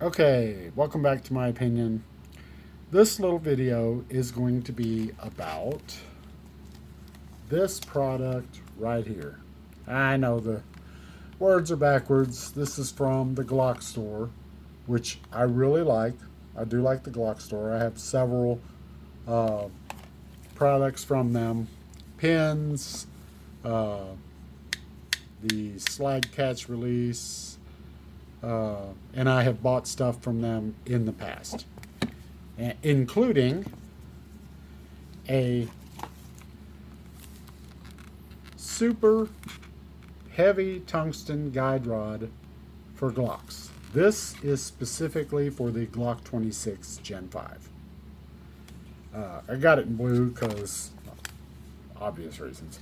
Okay, welcome back to my opinion. This little video is going to be about this product right here. I know the words are backwards. This is from the Glockstore, which I really like. I do like the Glockstore. I have several uh, products from them. Pins, uh, the slide catch release, and I have bought stuff from them in the past, including a super heavy tungsten guide rod for Glocks. This is specifically for the Glock 26 Gen 5. I got it in blue because obvious reasons.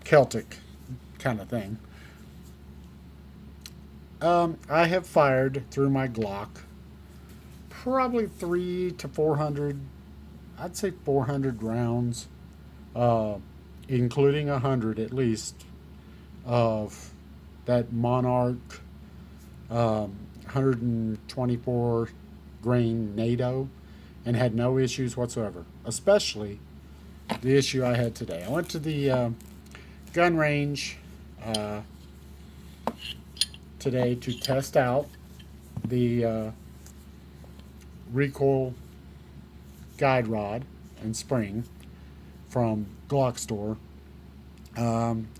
Celtic kind of thing. I have fired through my Glock probably 3 to 400, I'd say 400 rounds, uh, including 100 at least of that Monarch 124 grain NATO, and had no issues whatsoever, especially the issue I had today. I went to the gun range uh, today to test out the recoil guide rod and spring from Glockstore.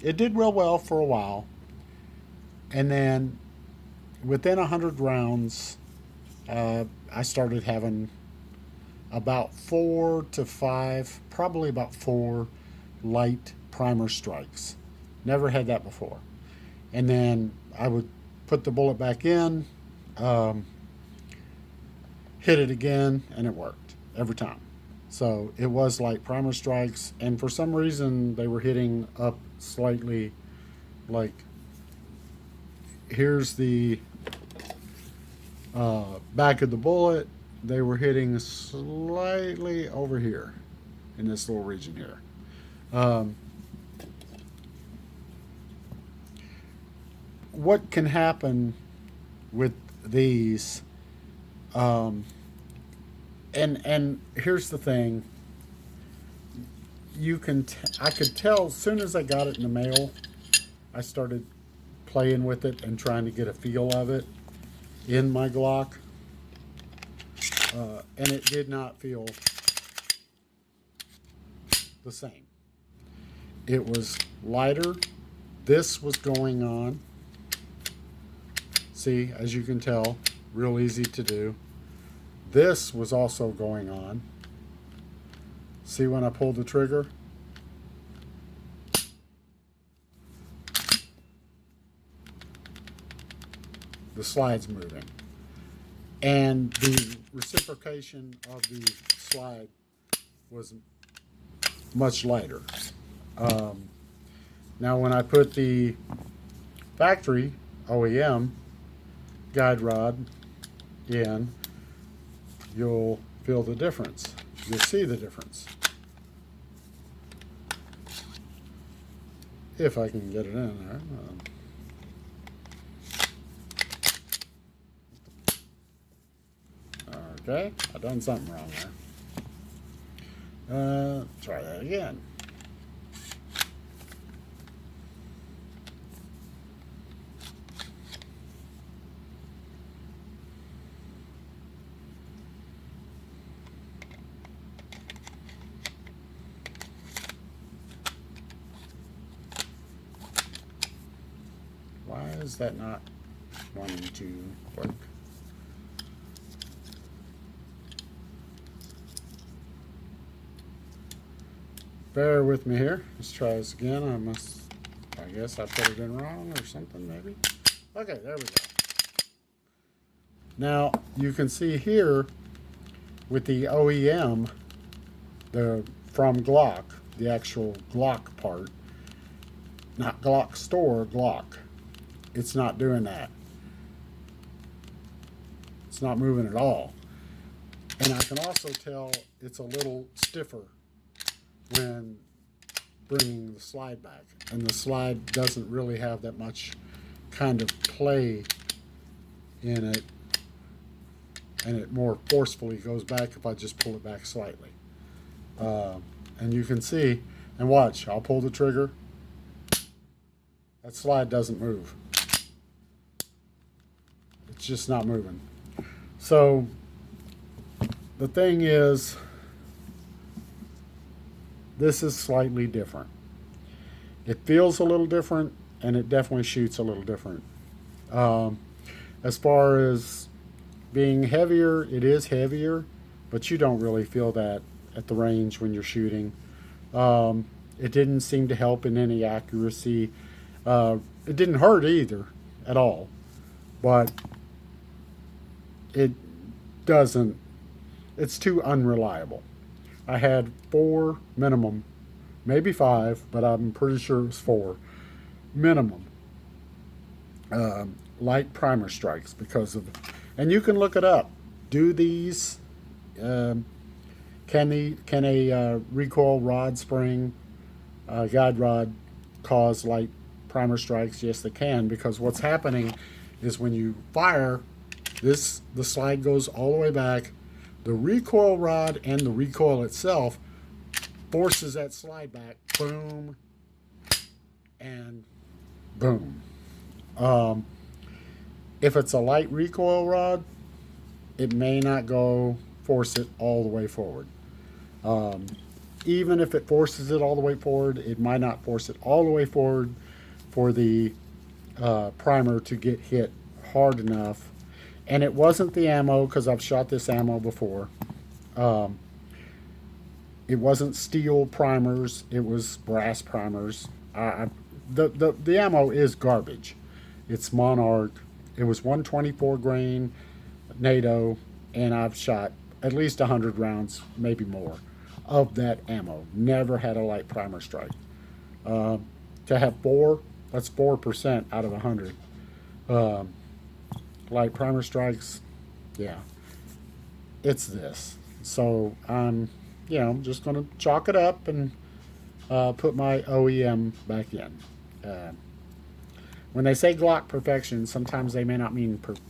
It did real well for a while, and then within 100 rounds, I started having about 4 to 5, probably about 4 light primer strikes. Never had that before. And then I would put the bullet back in, um, hit it again, and it worked every time. So it was like primer strikes, and for some reason they were hitting up slightly. Like, here's the back of the bullet. They were hitting slightly over here in this little region here. Um, what can happen with these? Um, and here's the thing. I could tell as soon as I got it in the mail. I started playing with it and trying to get a feel of it in my Glock, and it did not feel the same. It was lighter. This was going on. See, as you can tell, real easy to do. This was also going on. See when I pulled the trigger? The slide's moving. And the reciprocation of the slide was much lighter. Um, Now, when I put the factory OEM guide rod in, you'll feel the difference. You'll see the difference. If I can get it in there. Okay, I've done something wrong there. Try that again. Why is that not wanting to work? Bear with me here. Let's try this again. I guess I put it in wrong or something maybe. Okay, there we go. Now, you can see here with the OEM, from Glock, the actual Glock part, not Glockstore, Glock. It's not doing that. It's not moving at all. And I can also tell it's a little stiffer when bringing the slide back. And the slide doesn't really have that much kind of play in it and it more forcefully goes back if I just pull it back slightly. And you can see, and watch, I'll pull the trigger. That slide doesn't move. It's just not moving. So the thing is, this is slightly different. It feels a little different, and it definitely shoots a little different. As far as being heavier, it is heavier, but you don't really feel that at the range when you're shooting. It didn't seem to help in any accuracy. It didn't hurt either at all, but it doesn't, it's too unreliable. I had 4 minimum, maybe 5, but I'm pretty sure it was 4 minimum light primer strikes because of, and you can look it up. Do these, can a recoil rod spring, guide rod cause light primer strikes? Yes, they can, because what's happening is when you fire, the slide goes all the way back. The recoil rod and the recoil itself forces that slide back, boom, and boom. If it's a light recoil rod, it may not force it all the way forward. Even if it forces it all the way forward, it might not force it all the way forward for the primer to get hit hard enough. And it wasn't the ammo, because I've shot this ammo before. It wasn't steel primers, it was brass primers. The ammo is garbage. It's Monarch. It was 124 grain NATO, and I've shot at least 100 rounds, maybe more, of that ammo. Never had a light primer strike. To have 4, that's 4% out of 100. Light primer strikes, yeah, it's this. So I'm, just going to chalk it up and put my OEM back in. When they say Glock perfection, sometimes they may not mean perfect.